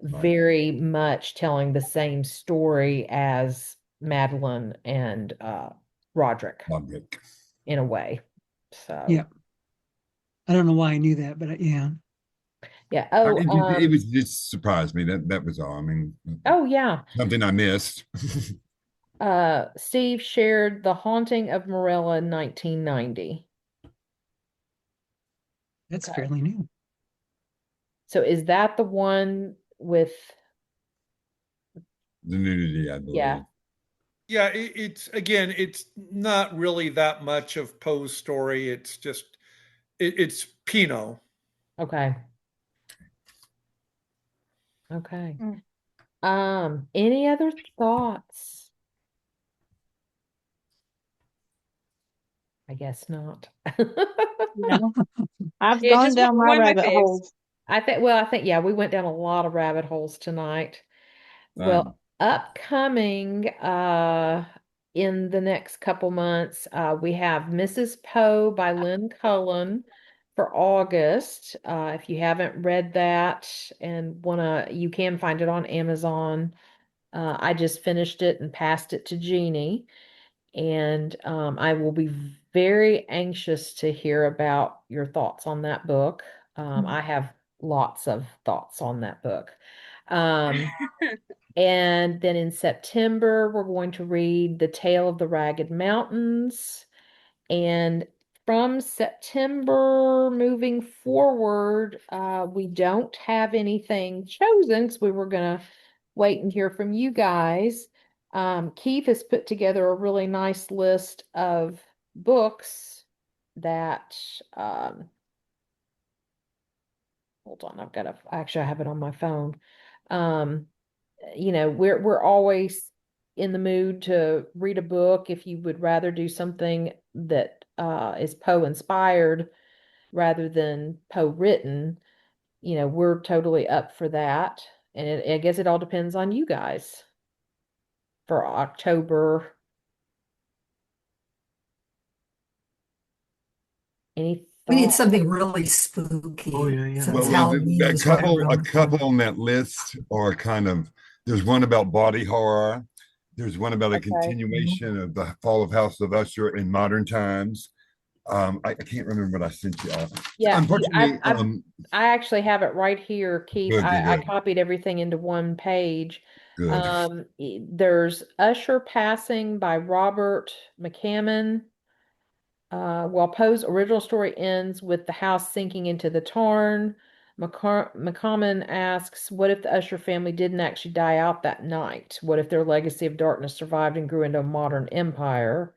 very much telling the same story as Madeline and Roderick Roderick. in a way. So Yeah. I don't know why I knew that, but yeah. yeah. It was just surprised me. That was all. I mean, Oh yeah. something I missed. Steve shared The Haunting of Morella in 1990. That's Okay. fairly new. So is that the one with The nudity, I believe. yeah. Yeah, it's not really that much of Poe's story. It's just it's Pinot. Okay. Okay. Any other thoughts? I guess not. No. I've Yeah, gone just down my one of my rabbit faves. holes. I think, yeah, we went down a lot of rabbit holes tonight. Well, upcoming in the next couple months, we have Mrs. Poe by Lynn Cullen for August. If you haven't read that and you can find it on Amazon. I just finished it and passed it to Jeanie, and I will be very anxious to hear about your thoughts on that book. I have lots of thoughts on that book. And then in September, we're going to read The Tale of the Ragged Mountains. And from September moving forward, we don't have anything chosen because we were going to wait and hear from you guys. Keith has put together a really nice list of books that, hold on, actually, I have it on my phone. We're always in the mood to read a book. If you would rather do something that is Poe inspired rather than Poe written, we're totally up for that. And I guess it all depends on you guys for October. Any We need thoughts? something really spooky. Oh yeah. Since Well, Halloween a is right couple around the corner. on that list are kind of. There's one about body horror. There's one about a Okay. continuation of the Fall of House of Usher in modern times. I can't remember what I sent you all. Yeah, Unfortunately, I actually have it right here, Keith. Good, I good. copied everything into one page. Good. There's Usher Passing by Robert McCammon. While Poe's original story ends with the house sinking into the tarn, McCammon asks, what if the Usher family didn't actually die out that night? What if their legacy of darkness survived and grew into a modern empire?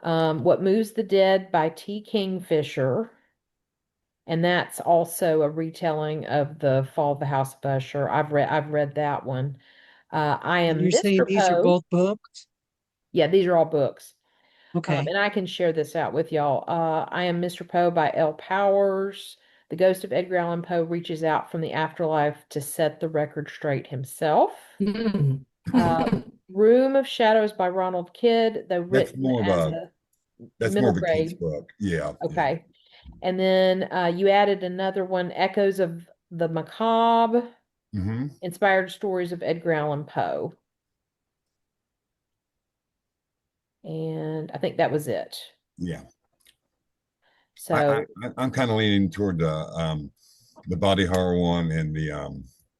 What Moves the Dead by T. Kingfisher. And that's also a retelling of the Fall of the House of Usher. I've read that one. I And Am you're saying Mr. these are Poe. both books? Yeah, these are all books. Okay. And I can share this out with y'all. I Am Mr. Poe by L. Powers. The ghost of Edgar Allan Poe reaches out from the afterlife to set the record straight himself. Room of Shadows by Ronald Kidd, though That's written more of as a That's more middle of a kid's grade. book. Yeah. Okay. And then you added another one, Echoes of the Macabre, Inspired Stories of Edgar Allan Poe. And I think that was it. Yeah. So I'm kind of leaning toward the body horror one and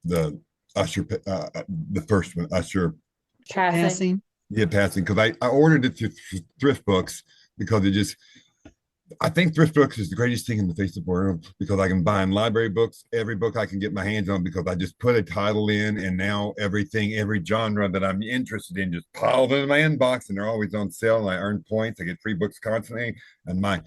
the Usher the first one, Usher Passing. Yeah, passing, because I ordered it through thrift books because it just I think thrift books is the greatest thing in the face of the world because I can buy in library books, every book I can get my hands on because I just put a title in and now everything, every genre that I'm interested in just piles into my inbox and they're always on sale and I earn points. I get free books constantly. And my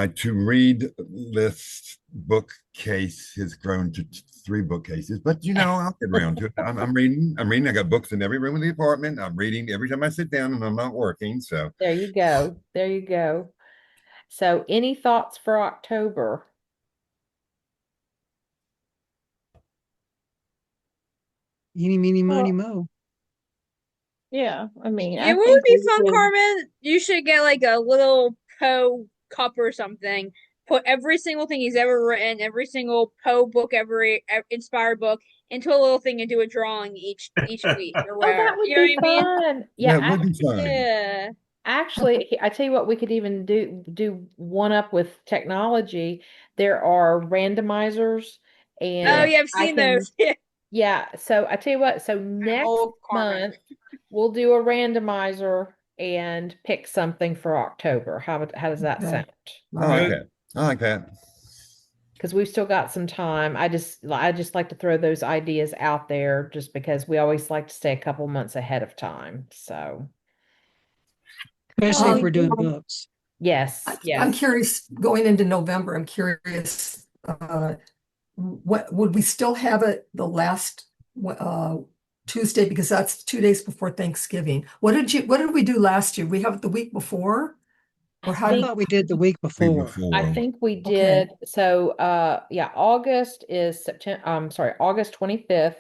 to read list bookcase has grown to 3 bookcases, but I'll get around to it. I'm reading. I got books in every room of the apartment. I'm reading every time I sit down and I'm not working. So there you go. There you go. So any thoughts for October? Eeny, meeny, miny, mo. Yeah, I mean, It would be fun, Carmen. You should get like a little Poe cup or something. Put every single thing he's ever written, every single Poe book, every inspired book, into a little thing and do a drawing each week or whatever. That would You know be what I mean? fun. yeah, it would be fun. Yeah. Actually, I tell you what, we could even do one up with technology. There are randomizers, and Oh, yeah, I've seen those. Yeah, so I tell you what, so next month we'll do a randomizer and pick something for October. How does that sound? I like that. I like that. Because we've still got some time. I just like to throw those ideas out there just because we always like to stay a couple months ahead of time. So especially if we're doing books. Yes, I'm curious going into November. I'm curious, what would we still have it the last Tuesday because that's 2 days before Thanksgiving. What did we do last year? We have it the week before? Or how I thought we did the week before. I think we did. Okay. So yeah, August is August 25th.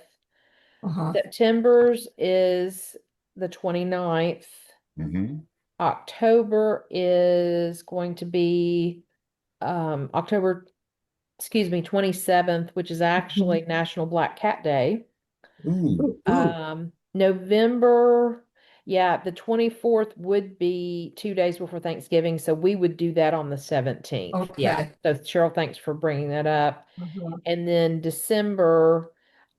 September's is the 29th. October is going to be October 27th, which is actually National Black Cat Day. November, yeah, the 24th would be 2 days before Thanksgiving, so we would do that on the 17th. Okay. Yeah. So Cheryl, thanks for bringing that up. And then December,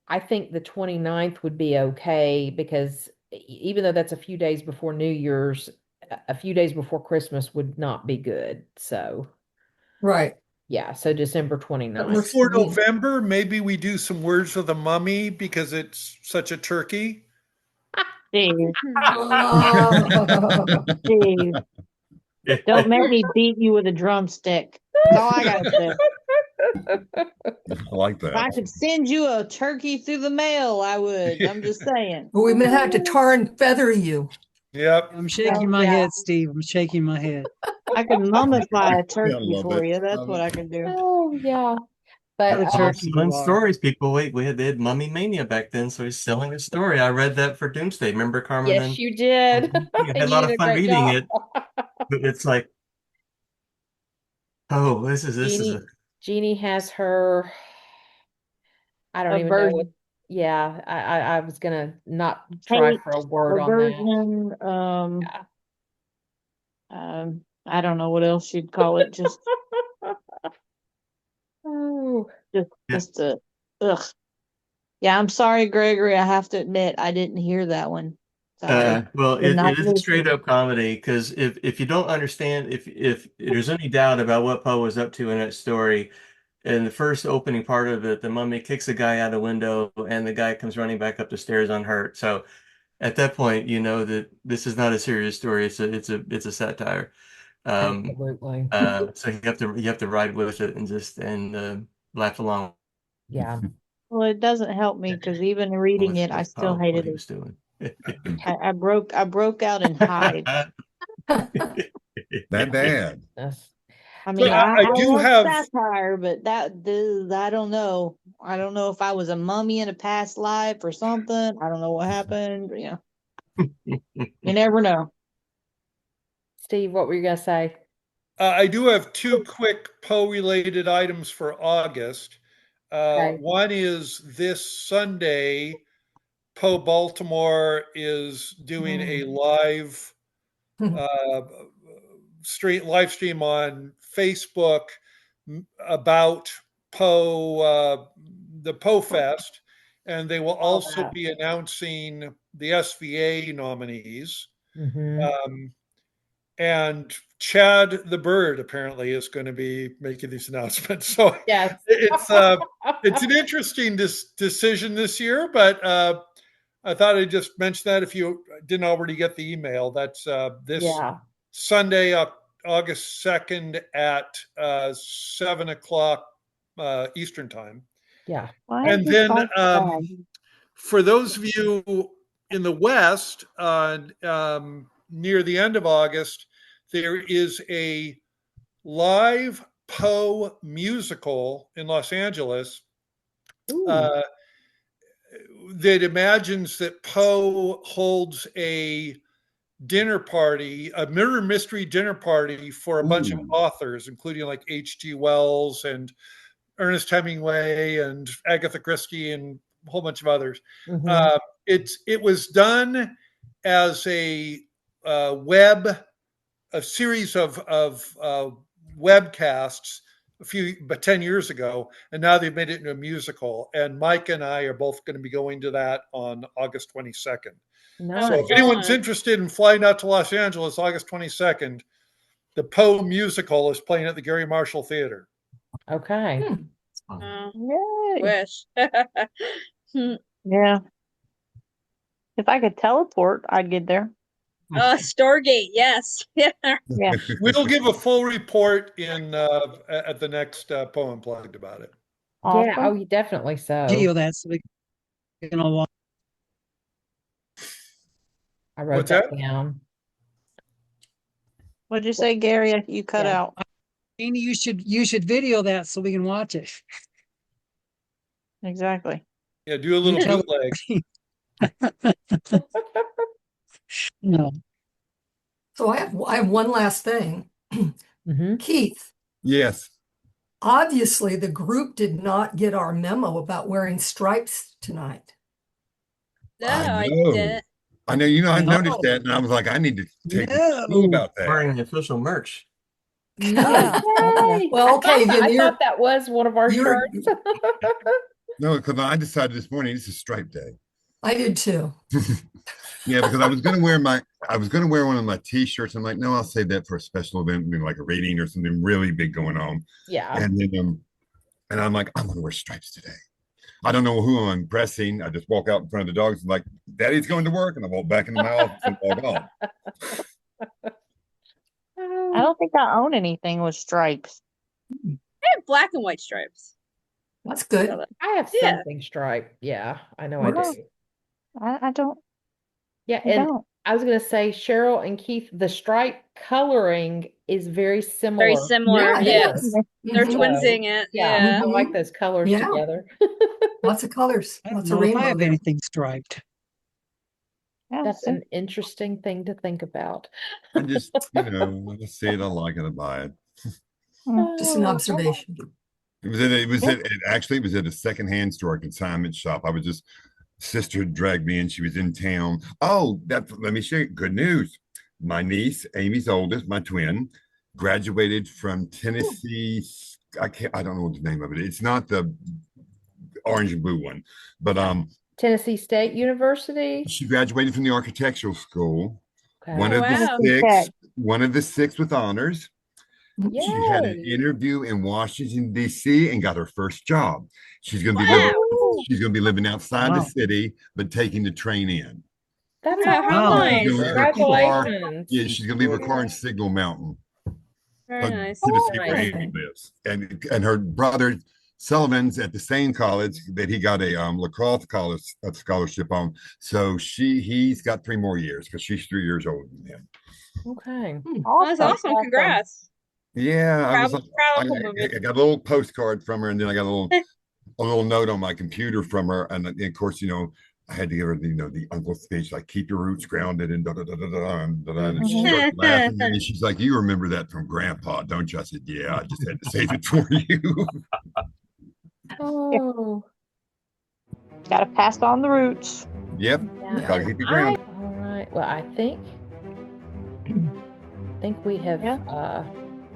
I think the 29th would be okay because even though that's a few days before New Year's, a few days before Christmas would not be good. So right. Yeah, so December 29th. Before November, maybe we do some Words of the Mummy because it's such a turkey. Steve. Steve. Don't make me beat you with a drumstick. That's all I gotta say. I like that. If I could send you a turkey through the mail, I would. I'm just saying. Well, we may have to tar and feather you. Yep. I'm shaking my head, Steve. I'm shaking my head. I can mummify a turkey for you. That's what I can do. Oh, yeah. But selling stories, people. They had Mummy Mania back then, so he's selling a story. I read that for Doomsday. Remember, Carmen? Yes, you did. I had a lot of fun reading it. But it's like, oh, this is Jeanie has her. I don't even know what. Yeah, I was gonna not try for a word on version, that. I don't know what else you'd call it. Just, ugh. Yeah, I'm sorry, Gregory. I have to admit, I didn't hear that one. Sorry. Well, it is a straight up comedy because if you don't understand, if there's any doubt about what Poe was up to in that story, in the first opening part of it, the mummy kicks a guy out a window and the guy comes running back up the stairs unhurt. So at that point, you know that this is not a serious story. It's a satire. Absolutely. So you have to ride with it and just laugh along. Yeah. Well, it doesn't help me because even reading it, I still hated it. Doing. I broke out in hives. That bad. I mean, I do have satire, but I don't know. I don't know if I was a mummy in a past life or something. I don't know what happened. You never know. Steve, what were you going to say? I do have two quick Poe-related items for August. Okay. One is this Sunday, Poe Baltimore is doing a live live stream on Facebook about Poe, the Poe Fest, and they will also be announcing the SVA nominees. And Chad the Bird apparently is going to be making these announcements. So yes, it's an interesting decision this year, but I thought I'd just mention that if you didn't already get the email. That's this Sunday, August 2nd at 7 o'clock Eastern time. Yeah. And then for those of you in the West, near the end of August, there is a live Poe musical in Los Angeles that imagines that Poe holds a dinner party, a murder mystery dinner party for a bunch of authors, including like H.G. Wells and Ernest Hemingway and Agatha Christie and a whole bunch of others. It was done as a series of webcasts but 10 years ago, and now they've made it into a musical. And Mike and I are both going to be going to that on August 22nd. Nice. So if anyone's interested in flying out to Los Angeles August 22nd, the Poe musical is playing at the Gary Marshall Theater. Okay. Wish. Yeah. If I could teleport, I'd get there. Stargate, yes. Yeah. We'll give a full report in at the next Poe Unplugged about it. Yeah, oh, definitely so. Video that so we can all watch. I wrote that down. What'd you say, Gary? You cut out. Jeanie, you should video that so we can watch it. Exactly. Yeah, do a little bootleg. No. So I have one last thing. Keith. Yes. Obviously, the group did not get our memo about wearing stripes tonight. No, I didn't. I know, I noticed that, and I was like, I need to take a clue about that. Wearing the official merch. Yeah. Well, okay, then I thought that was one of our shirts. No, because I decided this morning it's a stripe day. I did too. Yeah, because I was gonna wear one of my t-shirts. I'm like, no, I'll save that for a special event, maybe like a rating or something really big going on. Yeah. And then and I'm like, I'm gonna wear stripes today. I don't know who I'm impressing. I just walk out in front of the dogs and like, Daddy's going to work, and I walk back into my office and log on. I don't think I own anything with stripes. I have black and white stripes. That's good. I have something striped. Yeah, I know I do. I don't. Yeah, and I was going to say, Cheryl and Keith, the stripe coloring is very similar. Very similar, yes. They're twinsing it. Yeah. I like those colors together. Lots of colors. I Lots don't of know if rainbow. I have anything striped. That's an interesting thing to think about. I just, I just see it, I like it, I buy it. Just an observation. It was at a secondhand store, a consignment shop. Sister dragged me in. She was in town. Oh, let me share good news. My niece, Amy's oldest, my twin, graduated from Tennessee. I don't know what the name of it is. It's not the orange and blue one, but Tennessee State University. She graduated from the architectural school. Okay. One of the six with honors. Yay. She had an interview in Washington, D.C. and got her first job. She's going to be living outside the city, but taking the train in. That's nice. Congratulations. Yeah, she's going to leave her car in Signal Mountain. Very nice. Tennessee, where Amy lives. And her brother Sullivan's at the same college that he got a lacrosse scholarship on. So he's got 3 more years because she's 3 years older than him. Okay. That's awesome. Congrats. Yeah, I got a little postcard from her, and then I got a little note on my computer from her, and of course, I had to give her the uncle speech, like keep your roots grounded and da da da da da da da. And she started laughing and she's like, "You remember that from Grandpa, don't you?" I said, "Yeah, I just had to save it for you." Oh. Got to pass on the roots. Yep. Yeah. Gotta keep it grounded. All right. Well, I think we have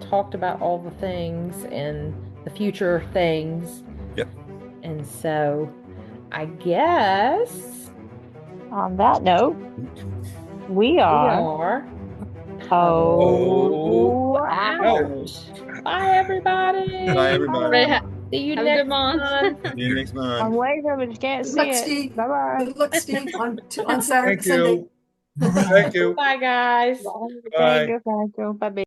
talked about all the things and the future things. Yep. And so I guess on that note, we are Poe out. Bye, everybody. Bye, everybody. See you Have a next good month. See you next month. I'm waving, but you can't see it. Steve. Bye bye. Good luck, Steve, on Saturday. Thank you. Thank you. Bye, guys. Bye. Thank you. Bye, baby.